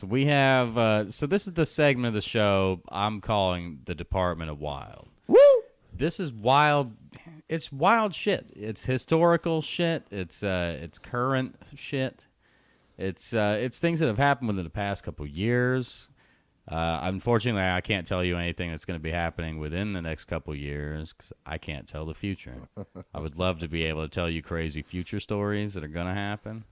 So we have, so this is the segment of the show I'm calling the Department of Wild. Woo! This is wild. It's wild shit. It's historical shit. It's current shit. It's things that have happened within the past couple years. Unfortunately, I can't tell you anything that's going to be happening within the next couple years because I can't tell the future. I would love to be able to tell you crazy future stories that are going to happen.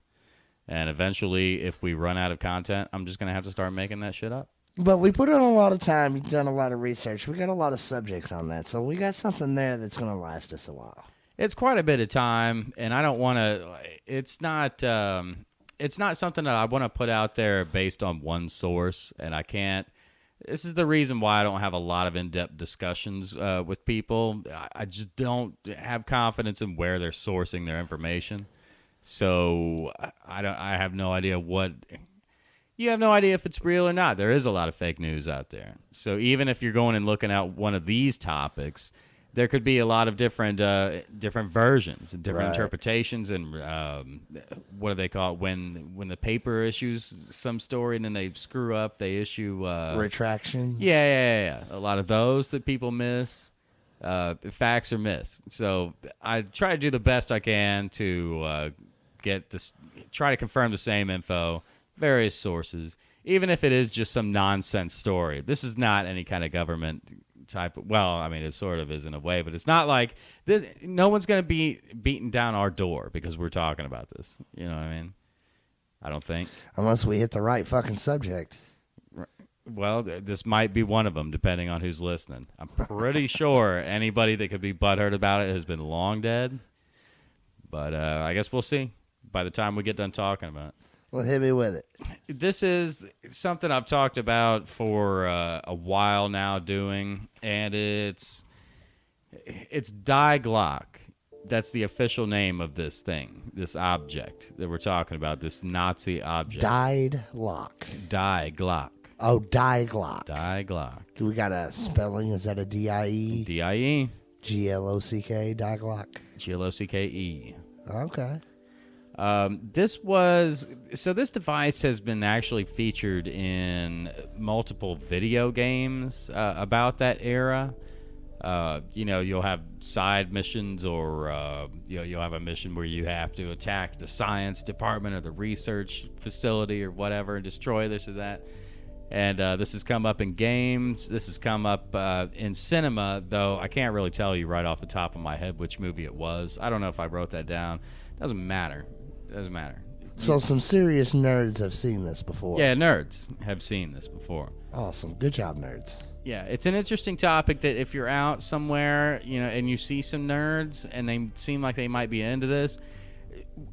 And eventually, if we run out of content, I'm just going to have to start making that shit up. But we put in a lot of time. We've done a lot of research. We got a lot of subjects on that. So we got something there that's going to last us a while. It's quite a bit of time, and I don't want to. It's not something that I want to put out there based on one source, and I can't. This is the reason why I don't have a lot of in-depth discussions with people. I just don't have confidence in where they're sourcing their information. So I have no idea what. You have no idea if it's real or not. There is a lot of fake news out there. So even if you're going and looking at one of these topics, there could be a lot of different versions and different interpretations. And what do they call it when the paper issues some story and then they screw up? They issue retraction. Yeah. A lot of those that people miss. Facts are missed. So I try to do the best I can to try to confirm the same info. Various sources, even if it is just some nonsense story. This is not any kind of government type of, well, I mean, it sort of is in a way, but it's not like this. No one's going to be beating down our door because we're talking about this. You know what I mean? I don't think. Unless we hit the right fucking subject. Well, this might be one of them, depending on who's listening. I'm pretty sure anybody that could be butthurt about it has been long dead. But I guess we'll see by the time we get done talking about it. Well, hit me with it. This is something I've talked about for a while now doing, and it's Glocke. That's the official name of this thing, this object that we're talking about, this Nazi object. Glocke. Oh, Glocke. Glocke. Do we got a spelling? Is that a D-I-E? D-I-E. G-L-O-C-K, Glocke. G-L-O-C-K-E. Okay. This device has been actually featured in multiple video games about that era. You'll have side missions or you'll have a mission where you have to attack the science department or the research facility or whatever and destroy this or that. And this has come up in games. This has come up in cinema, though I can't really tell you right off the top of my head which movie it was. I don't know if I wrote that down. Doesn't matter. So some serious nerds have seen this before. Yeah, nerds have seen this before. Awesome. Good job, nerds. Yeah, it's an interesting topic that if you're out somewhere, and you see some nerds and they seem like they might be into this,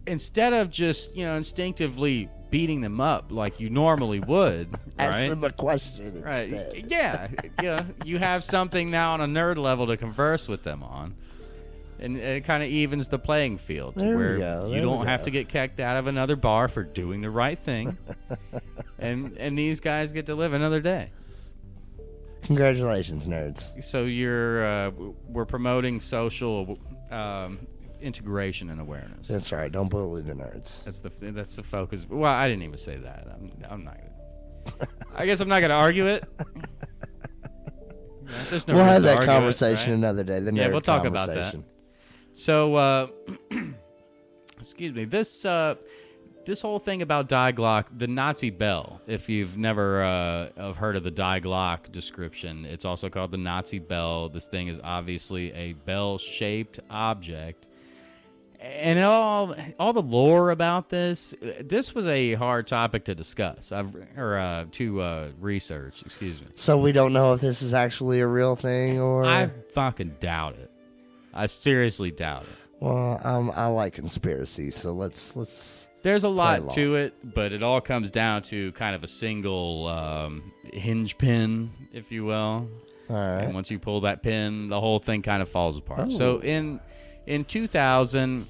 instead of just, instinctively beating them up like you normally would, ask them a question right? Instead. Yeah, you have something now on a nerd level to converse with them on. And it kind of evens the playing field to where you don't have to get kicked out of another bar for doing the right thing. and these guys get to live another day. Congratulations, nerds. So we're promoting social integration and awareness. That's right. Don't bully the nerds. That's the focus. Well, I didn't even say that. I'm not gonna. I guess I'm not gonna argue it. There's no we'll have that argue conversation it, right? another day. We'll talk about that. So, excuse me. This whole thing about Die Glocke, the Nazi bell. If you've never heard of the Die Glocke description, it's also called the Nazi bell. This thing is obviously a bell-shaped object, and all the lore about this. This was a hard topic to discuss to research. Excuse me. So we don't know if this is actually a real thing or. I fucking doubt it. I seriously doubt it. Well, I like conspiracies, so let's. There's a lot to it, but it all comes down to kind of a single hinge pin, if you will. All right. And once you pull that pin, the whole thing kind of falls apart. Oh. So in 2000,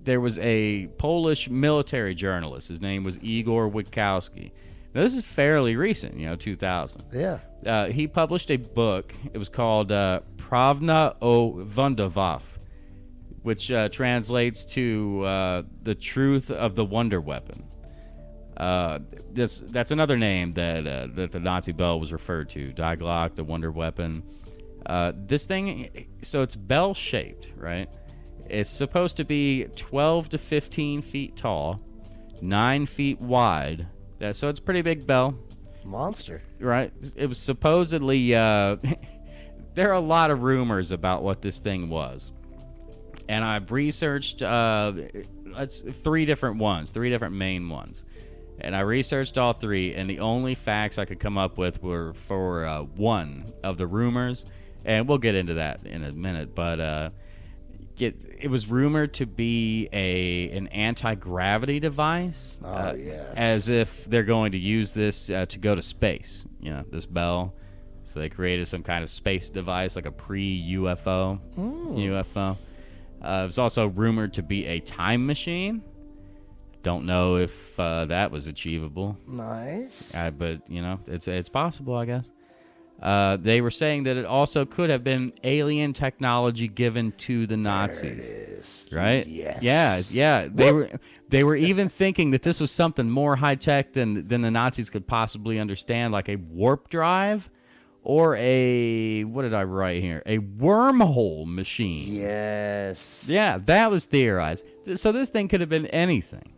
there was a Polish military journalist. His name was Igor Witkowski. Now, this is fairly recent, 2000. Yeah. He published a book. It was called Prawna o Wunderwaffe, which translates to The Truth of the Wonder Weapon. That's another name that the Nazi bell was referred to. Die Glocke, the wonder weapon. This thing, so it's bell-shaped, right? It's supposed to be 12 to 15 feet tall, 9 feet wide. So it's a pretty big bell. Monster. Right? It was supposedly... there are a lot of rumors about what this thing was. And I've researched three different main ones. And I researched all three, and the only facts I could come up with were for one of the rumors. And we'll get into that in a minute. But it was rumored to be an anti-gravity device. Yes. As if they're going to use this to go to space, this bell. So they created some kind of space device, like a pre-UFO UFO. It was also rumored to be a time machine. Don't know if that was achievable. Nice. But, it's possible, I guess. They were saying that it also could have been alien technology given to the Nazis. There it is. Right? Yes. Yeah. They were even thinking that this was something more high-tech than the Nazis could possibly understand, like a warp drive. Or what did I write here? A wormhole machine. Yes. Yeah, that was theorized. So this thing could have been anything.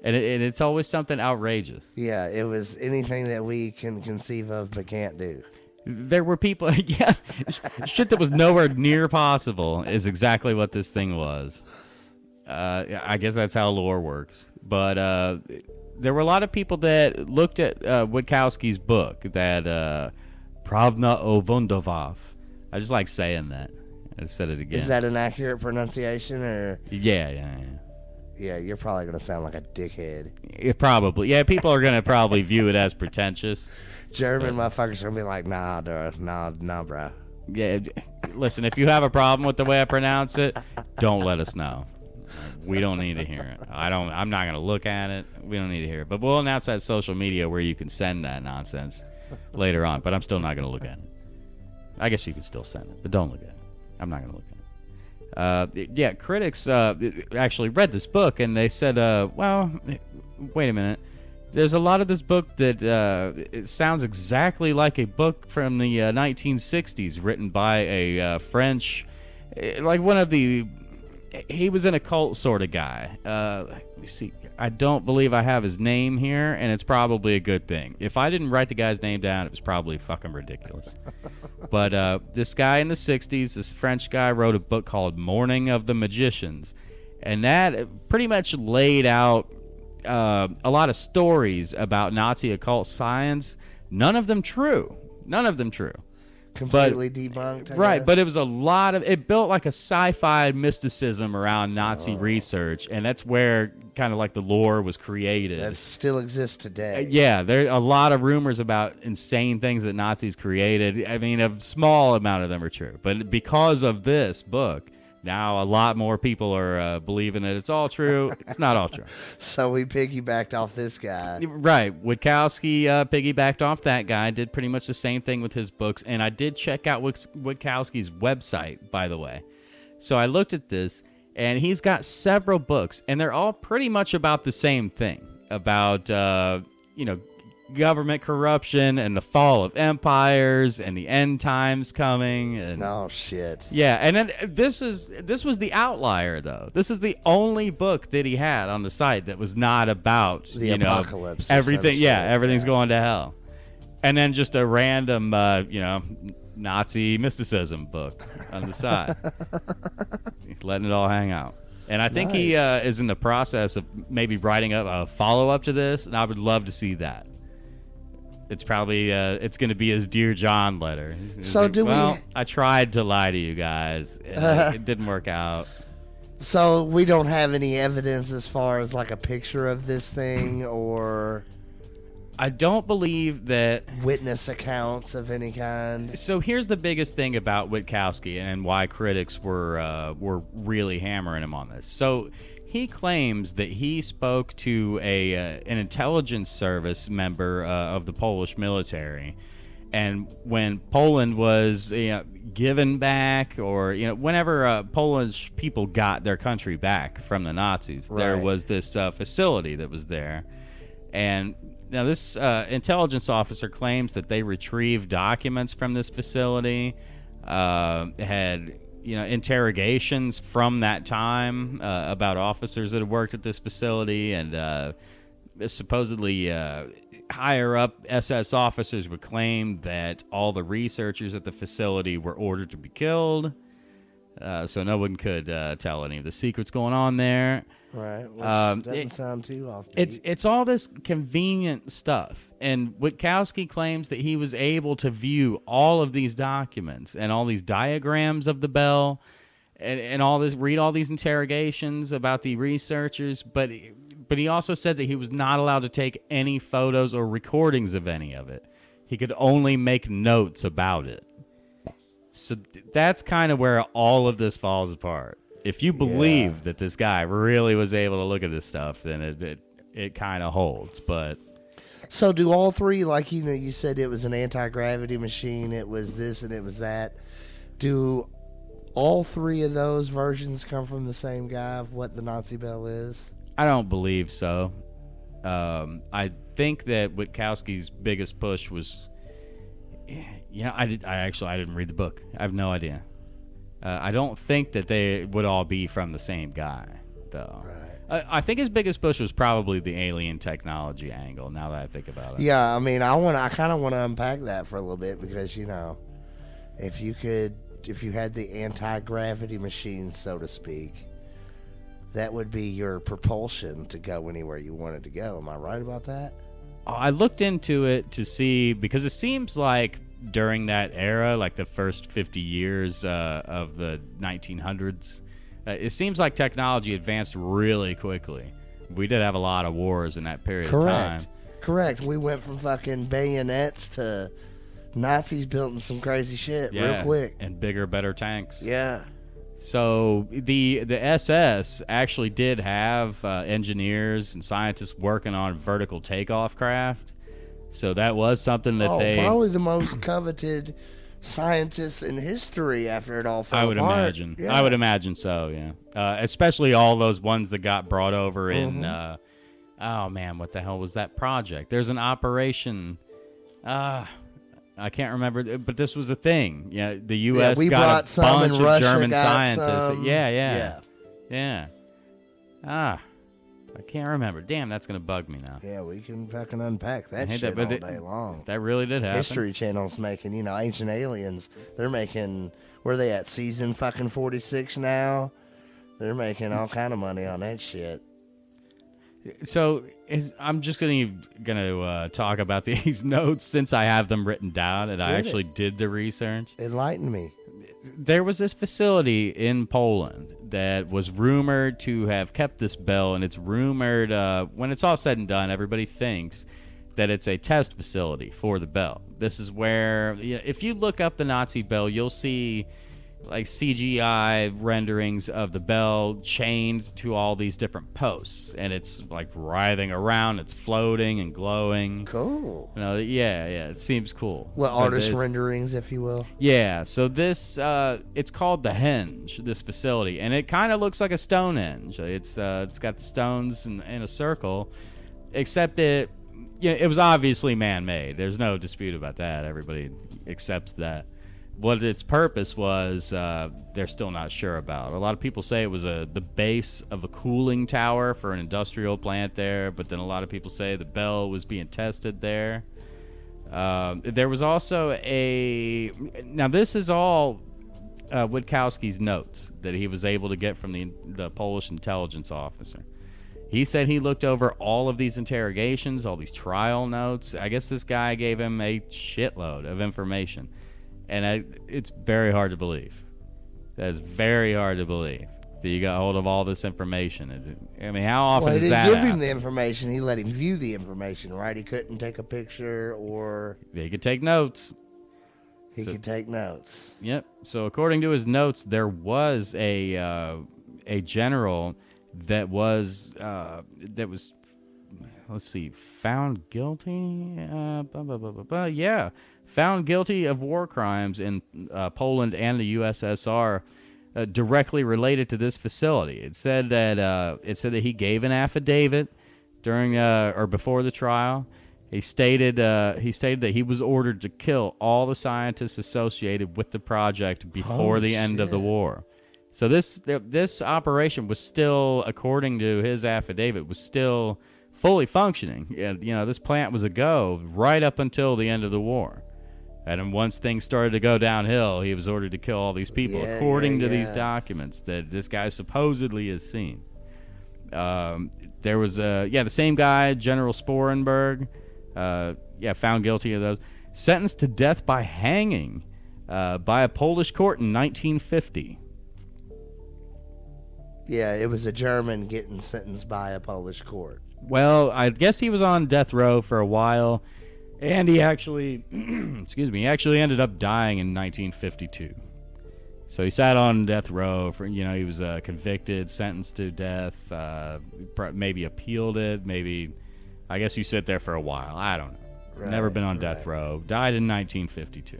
And it's always something outrageous. Yeah, it was anything that we can conceive of but can't do. There were people, shit that was nowhere near possible is exactly what this thing was. I guess that's how lore works. But there were a lot of people that looked at Witkowski's book, that... Pravda o Vondovov. I just like saying that. I said it again. Is that an accurate pronunciation, or? Yeah. Yeah, you're probably gonna sound like a dickhead. Probably. Yeah, people are gonna probably view it as pretentious. German motherfuckers are gonna be like, nah, dude, nah, bro. Yeah, listen. If you have a problem with the way I pronounce it, don't let us know. We don't need to hear it. I'm not gonna look at it. We don't need to hear it. But we'll announce that social media where you can send that nonsense later on, but I'm still not going to look at it. I guess you can still send it, but don't look at it. I'm not going to look at it. Critics actually read this book, and they said, well, wait a minute. There's a lot of this book that it sounds exactly like a book from the 1960s written by a French, like one of the... He was an occult sort of guy. Let me see. I don't believe I have his name here, and it's probably a good thing. If I didn't write the guy's name down, it was probably fucking ridiculous. But this guy in the 60s, this French guy, wrote a book called Morning of the Magicians. And that pretty much laid out a lot of stories about Nazi occult science. None of them true. Completely debunked, right, guess. But it was a lot of... It built like a sci-fi mysticism around Nazi research, and that's where kind of like the lore was created. That still exists today. There are a lot of rumors about insane things that Nazis created. I mean, a small amount of them are true. But because of this book, now a lot more people are believing that it's all true. It's not all true. So we piggybacked off this guy. Right. Witkowski piggybacked off that guy, did pretty much the same thing with his books. And I did check out Witkowski's website, by the way. So I looked at this, and he's got several books, and they're all pretty much about the same thing, about, government corruption and the fall of empires and the end times coming. And oh shit. Yeah, and then this was the outlier, though. This is the only book that he had on the site that was not about the apocalypse. Everything. Yeah, everything's going to hell. And then just a random Nazi mysticism book on the side. Letting it all hang out. And I think he is in the process of maybe writing up a follow-up to this, and I would love to see that. It's probably it's going to be his Dear John letter. So I tried to lie to you guys, and it didn't work out. So we don't have any evidence as far as like a picture of this thing, or I don't believe that witness accounts of any kind. So here's the biggest thing about Witkowski and why critics were really hammering him on this. So he claims that he spoke to an intelligence service member of the Polish military, and when Poland was given back, or whenever Polish people got their country back from the Nazis, there was this facility that was there, And now this intelligence officer claims that they retrieved documents from this facility, had interrogations from that time about officers that had worked at this facility, and supposedly higher up SS officers would claim that all the researchers at the facility were ordered to be killed, so no one could tell any of the secrets going on there. Right, which doesn't sound too offbeat. It's all this convenient stuff, and Witkowski claims that he was able to view all of these documents and all these diagrams of the bell, and all this, read all these interrogations about the researchers, but he also said that he was not allowed to take any photos or recordings of any of it. He could only make notes about it. So that's kind of where all of this falls apart. If you believe that this guy really was able to look at this stuff, then it kind of holds. But so do all three, like you said it was an anti-gravity machine, it was this and it was that. Do all three of those versions come from the same guy of what the Nazi bell is? I don't believe so. I think that Witkowski's biggest push was, I didn't read the book. I have no idea. I don't think that they would all be from the same guy, though. Right. I think his biggest push was probably the alien technology angle. Now that I think about it. Yeah, I mean, I kind of want to unpack that for a little bit because if you had the anti-gravity machine, so to speak, that would be your propulsion to go anywhere you wanted to go. Am I right about that? I looked into it to see, because it seems like during that era, like the first 50 years of the 1900s, it seems like technology advanced really quickly. We did have a lot of wars in that period of time. Correct. We went from fucking bayonets to Nazis building some crazy shit real quick. And bigger, better tanks. Yeah. So the SS actually did have engineers and scientists working on vertical takeoff craft. So that was something that probably the most coveted scientists in history after it all fell apart. Imagine. Yeah. I would imagine so, yeah. Especially all those ones that got brought over in, oh man, what the hell was that project? There's an operation, I can't remember, but this was a thing. Yeah, the U.S. got a bunch of German scientists. Yeah. I can't remember. Damn, that's going to bug me now. Yeah, we can fucking unpack that shit all day long. That really did happen. History Channel's making, Ancient Aliens. They're making, where are they at, season fucking 46 now? They're making all kind of money on that shit. So I'm just going to talk about these notes since I have them written down and I actually did the research. Enlighten me. There was this facility in Poland that was rumored to have kept this bell, and it's rumored, when it's all said and done, everybody thinks that it's a test facility for the bell. This is where, if you look up the Nazi bell, you'll see like CGI renderings of the bell chained to all these different posts, and it's like writhing around, it's floating and glowing. Cool. It seems cool. Well, artist renderings, if you will. Yeah, so this it's called the Henge, this facility, and it kind of looks like a Stonehenge. It's got the stones in a circle, except it was obviously man-made. There's no dispute about that. Everybody accepts that. What its purpose was, they're still not sure about. A lot of people say it was the base of a cooling tower for an industrial plant there, but then a lot of people say the bell was being tested there. There was also now this is all Witkowski's notes that he was able to get from the Polish intelligence officer. He said he looked over all of these interrogations, all these trial notes. I guess this guy gave him a shitload of information. And it's very hard to believe. That is very hard to believe that you got hold of all this information. I mean, how often does that happen? He didn't give him the information. He let him view the information, right? He couldn't take a picture or... He could take notes. He could take notes. Yep. So according to his notes, there was a general that was let's see, found guilty. Found guilty of war crimes in Poland and the USSR, directly related to this facility. It said that he gave an affidavit during or before the trial. He stated that he was ordered to kill all the scientists associated with the project before the end of the war. So this operation was still, according to his affidavit, was still fully functioning. You know, this plant was a go right up until the end of the war. And then once things started to go downhill, he was ordered to kill all these people, according to these documents that this guy supposedly has seen. There was the same guy, General Sporenberg, found guilty of those, sentenced to death by hanging by a Polish court in 1950. Yeah, it was a German getting sentenced by a Polish court. Well, I guess he was on death row for a while, and he actually, he actually ended up dying in 1952. So he sat on death row for, he was convicted, sentenced to death, maybe appealed it, maybe, I guess you sit there for a while. I don't know. Right, never been on death row. Died in 1952.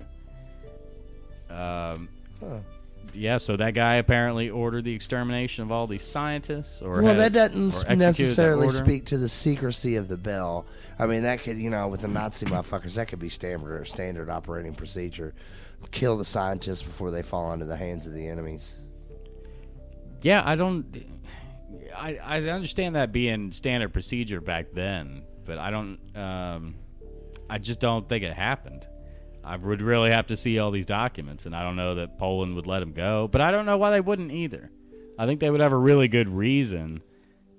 Yeah, so that guy apparently ordered the extermination of all these scientists. That doesn't necessarily speak to the secrecy of the bill. I mean, that could, with the Nazi motherfuckers, that could be standard operating procedure. Kill the scientists before they fall into the hands of the enemies. Yeah, I understand that being standard procedure back then, but I just don't think it happened. I would really have to see all these documents, and I don't know that Poland would let him go, but I don't know why they wouldn't either. I think they would have a really good reason,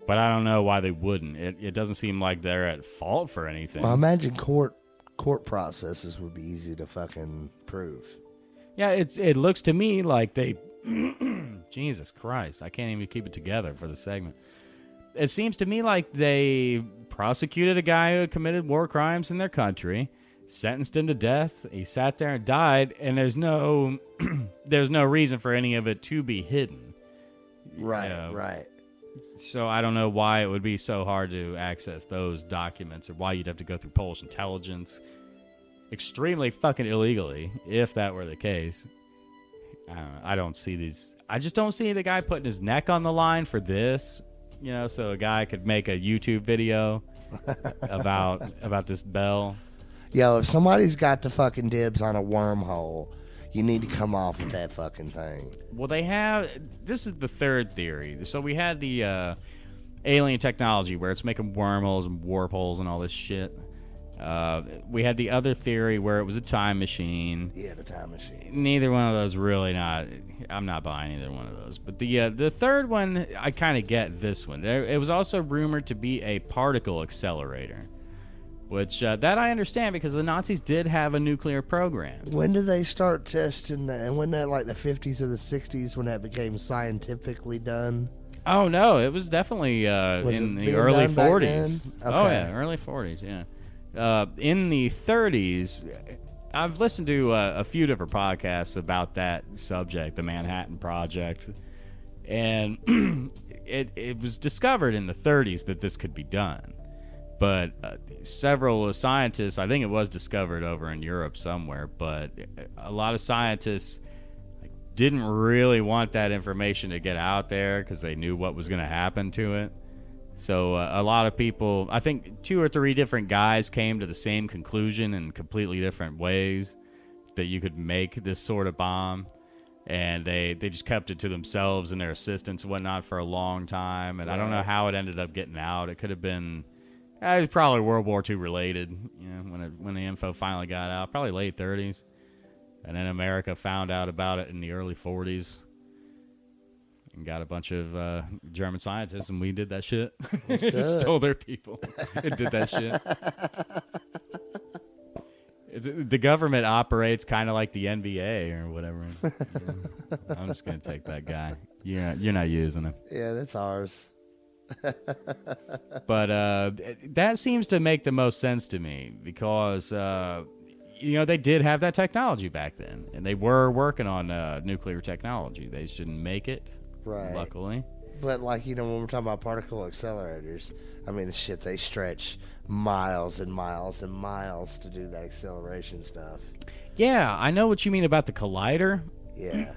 but I don't know why they wouldn't. It doesn't seem like they're at fault for anything. Well, I imagine court processes would be easy to fucking prove. Yeah, it looks to me like they... Jesus Christ, I can't even keep it together for the segment. It seems to me like they prosecuted a guy who had committed war crimes in their country, sentenced him to death. He sat there and died, and there's no reason for any of it to be hidden. Right. So I don't know why it would be so hard to access those documents, or why you'd have to go through Polish intelligence extremely fucking illegally, if that were the case. I don't see these. I just don't see the guy putting his neck on the line for this, so a guy could make a YouTube video about this bell. Yo, if somebody's got the fucking dibs on a wormhole, you need to come off with that fucking thing. Well, this is the third theory. So we had the alien technology where it's making wormholes and warp holes and all this shit. We had the other theory where it was a time machine. Yeah, the time machine. Neither one of those I'm not buying either one of those. But the third one, I kind of get this one. It was also rumored to be a particle accelerator, which that I understand because the Nazis did have a nuclear program. When did they start testing that? And wasn't that like the 50s or the 60s when that became scientifically done? Oh, no. It was definitely in the early 40s. Okay. Oh, yeah. Early 40s, yeah. In the 30s, I've listened to a few different podcasts about that subject, the Manhattan Project, and it was discovered in the 30s that this could be done. But several scientists, I think it was discovered over in Europe somewhere, but a lot of scientists didn't really want that information to get out there because they knew what was going to happen to it. So a lot of people, I think 2 or 3 different guys came to the same conclusion in completely different ways that you could make this sort of bomb. And they just kept it to themselves and their assistants and whatnot for a long time. And I don't know how it ended up getting out. It could have been, it was probably World War II related, when the info finally got out, probably late 30s. And then America found out about it in the early 40s. And got a bunch of German scientists, and we did that shit. Stole their people and did that shit. The government operates kind of like the NBA or whatever. I'm just going to take that guy. You're not using him. Yeah, that's ours. But that seems to make the most sense to me because, they did have that technology back then, and they were working on nuclear technology. They just didn't make it. Right. Luckily. But, when we're talking about particle accelerators, I mean, the shit, they stretch miles and miles and miles to do that acceleration stuff. Yeah, I know what you mean about the collider. Yeah.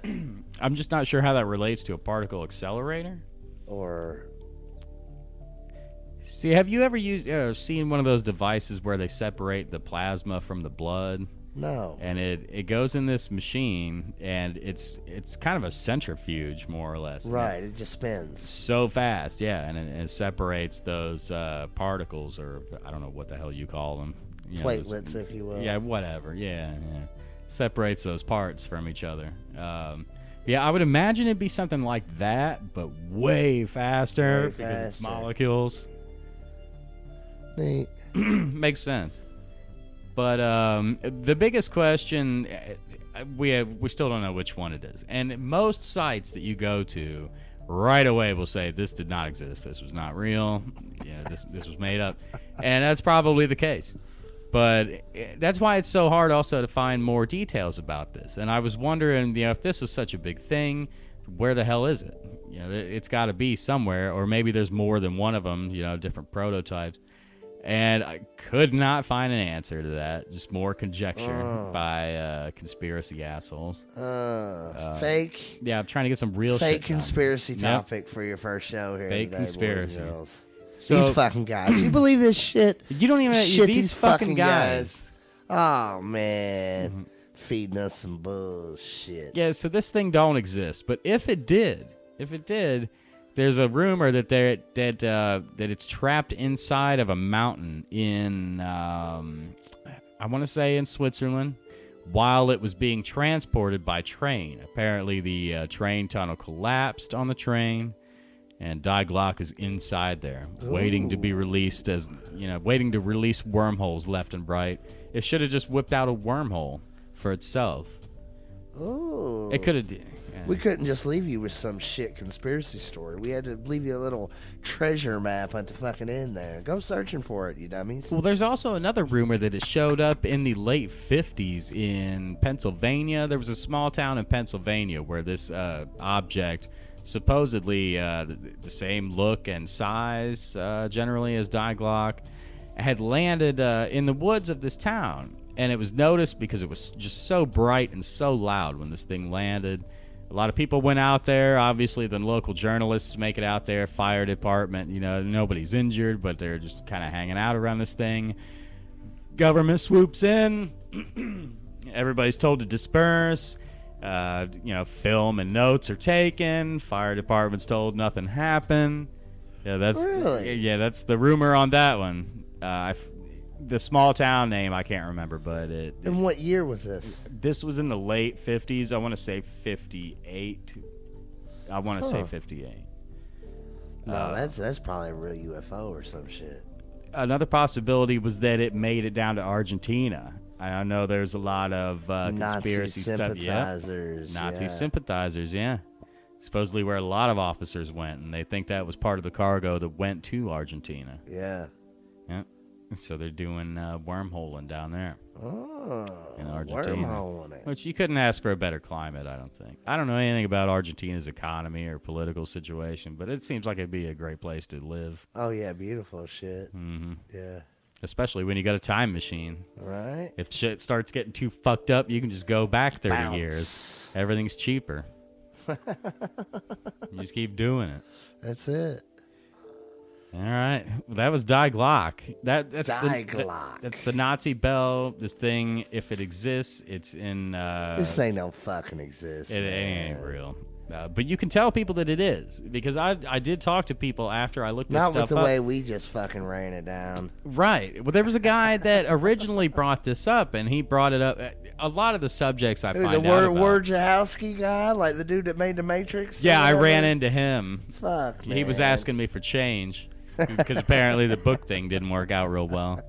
I'm just not sure how that relates to a particle accelerator. Or... See, have you ever seen one of those devices where they separate the plasma from the blood? No. And it goes in this machine, and it's kind of a centrifuge, more or less. Right, it just spins. So fast, yeah, and it separates those particles, or I don't know what the hell you call them. Platelets, if you will. Yeah, whatever, yeah. Separates those parts from each other. Yeah, I would imagine it'd be something like that, but way faster because it's molecules. Neat. Makes sense. But the biggest question, we still don't know which one it is. And most sites that you go to right away will say, this did not exist. This was not real. This was made up. And that's probably the case. But that's why it's so hard also to find more details about this. And I was wondering, if this was such a big thing, where the hell is it? It's got to be somewhere, or maybe there's more than one of them, different prototypes. And I could not find an answer to that. Just more conjecture by conspiracy assholes. Fake. Yeah, I'm trying to get some real fake shit conspiracy topic for your first show here Fake today, conspiracy. boys and girls. So, these fucking guys. You believe this shit? You don't even... Shit, these fucking guys. Oh, man. Mm-hmm. Feeding us some bullshit. Yeah, so this thing don't exist. But if it did... There's a rumor that it's trapped inside of a mountain in, I want to say in Switzerland, while it was being transported by train. Apparently, the train tunnel collapsed on the train, and Die Glocke is inside there, waiting to be released waiting to release wormholes left and right. It should have just whipped out a wormhole for itself. Oh, it could have. We couldn't just leave you with some shit conspiracy story. We had to leave you a little treasure map at the fucking end there. Go searching for it, you dummies. Well, there's also another rumor that it showed up in the late 50s in Pennsylvania. There was a small town in Pennsylvania where this object, supposedly the same look and size generally as Die Glocke, had landed in the woods of this town. And it was noticed because it was just so bright and so loud when this thing landed. A lot of people went out there. Obviously, the local journalists make it out there. Fire department, nobody's injured, but they're just kind of hanging out around this thing. Government swoops in. Everybody's told to disperse. Film and notes are taken. Fire department's told nothing happened. Yeah, that's the rumor on that one. The small town name I can't remember, but And what year was this? This was in the late 50s. I want to say 58. I want to say 58. No, that's probably a real UFO or some shit. Another possibility was that it made it down to Argentina. I know there's a lot of conspiracy sympathizers. stuff. Nazi sympathizers, yeah. Supposedly where a lot of officers went, and they think that was part of the cargo that went to Argentina. Yeah. Yeah. So they're doing wormholing down there. Oh, in Argentina. Wormholing. Which you couldn't ask for a better climate, I don't think. I don't know anything about Argentina's economy or political situation, but it seems like it'd be a great place to live. Oh, yeah, beautiful shit. Mm-hmm. Yeah. Especially when you got a time machine. Right. If shit starts getting too fucked up, you can just go back 30 Bounce. years. Everything's cheaper. You just keep doing it. That's it. All right. Well, that was Die Glocke. That's Die Glocke. That's the Nazi bell. This thing, if it exists, it's in... this thing don't fucking exist, It man. ain't real. But you can tell people that it is. Because I did talk to people after I looked this stuff up. Not with the way we just fucking ran it down. Right. Well, there was a guy that originally brought this up, and he brought it up. A lot of the subjects I find out about. The Wojciechowski guy? Like the dude that made the Matrix? Yeah, I ran into him. Fuck, man. He was asking me for change. Because apparently the book thing didn't work out real well.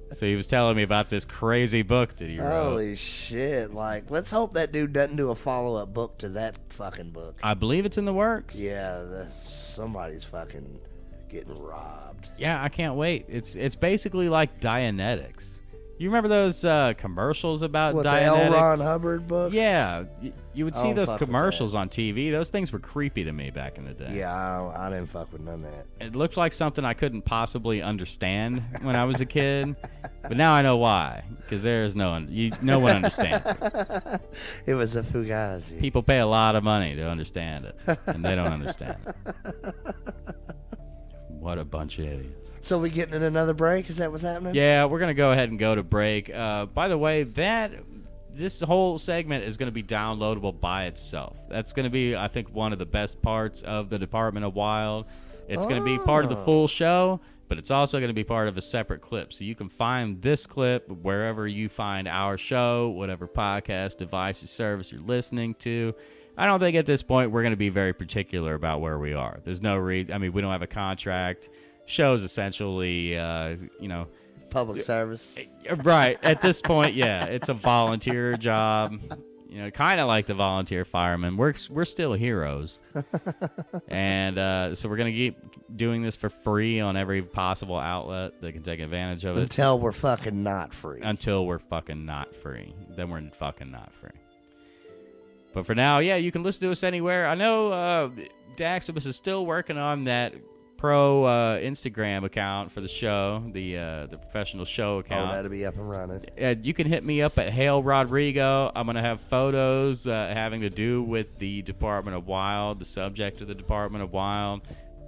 So he was telling me about this crazy book that he wrote. Holy shit. Like, let's hope that dude doesn't do a follow-up book to that fucking book. I believe it's in the works. Yeah, somebody's fucking getting robbed. Yeah, I can't wait. It's basically like Dianetics. You remember those commercials about What, Dianetics? the L. Ron Hubbard books? Yeah. You would see those fuck with commercials on TV. Those things were creepy to me back in the day. Yeah, I didn't fuck with none of that. It looked like something I couldn't possibly understand when I was a kid. But now I know why. Because there's no one understands it. It was a Fugazi. People pay a lot of money to understand it. And they don't understand it. What a bunch of idiots. So we getting in another break? Is that what's happening? Yeah, we're gonna go ahead and go to break. By the way, this whole segment is going to be downloadable by itself. That's going to be, I think, one of the best parts of the Department of Wild. It's going to be part of the full show, but it's also going to be part of a separate clip. So you can find this clip wherever you find our show, whatever podcast device or service you're listening to. I don't think at this point we're going to be very particular about where we are. There's no reason. I mean, we don't have a contract. Show's essentially, Public service. Right. At this point, yeah, it's a volunteer job. Kind of like the volunteer firemen. We're still heroes. And so we're going to keep doing this for free on every possible outlet that can take advantage of it. Until we're fucking not free. Until we're fucking not free. Then we're fucking not free. But for now, yeah, you can listen to us anywhere. I know Daximus is still working on that pro Instagram account for the show, the professional show account. Oh, that'll be up and running. You can hit me up at Hail Rodrigo. I'm going to have photos having to do with the Department of Wild, the subject of the Department of Wild.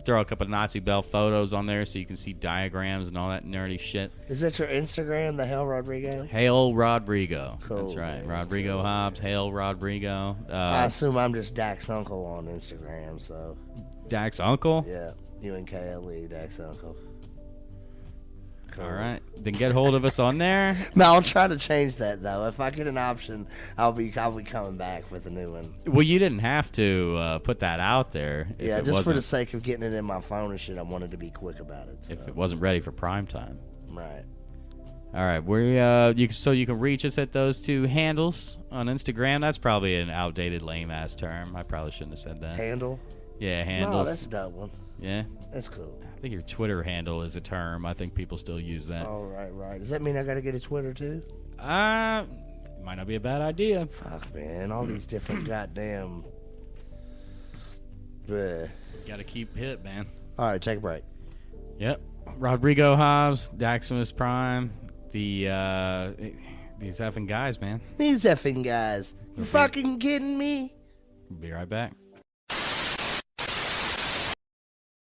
Throw a couple of Nazi Bell photos on there so you can see diagrams and all that nerdy shit. Is that your Instagram, the Hail Rodrigo? Hail Rodrigo. Cool. That's right. Man. Rodrigo cool. Hobbs, Hail Rodrigo. I assume I'm just Dax Uncle on Instagram, so. Dax Uncle? Yeah. UNKLE, Dax Uncle. Cool. All right. Then get hold of us on there. No, I'll try to change that, though. If I get an option, I'll be coming back with a new one. Well, you didn't have to put that out there. Yeah, just for the sake of getting it in my phone and shit, I wanted to be quick about it. So. If it wasn't ready for prime time. Right. All right. So you can reach us at those two handles on Instagram. That's probably an outdated, lame-ass term. I probably shouldn't have said that. Handle? Yeah, handles. No, that's a dumb one. Yeah? That's cool. I think your Twitter handle is a term. I think people still use that. Oh, right. Does that mean I got to get a Twitter, too? Might not be a bad idea. Fuck, man. All these different goddamn... Bleh. Got to keep hit, man. All right, take a break. Yep. Rodrigo Hobbs, Daximus Prime, these effing guys, man. These effing guys. You fucking kidding me? Be right back.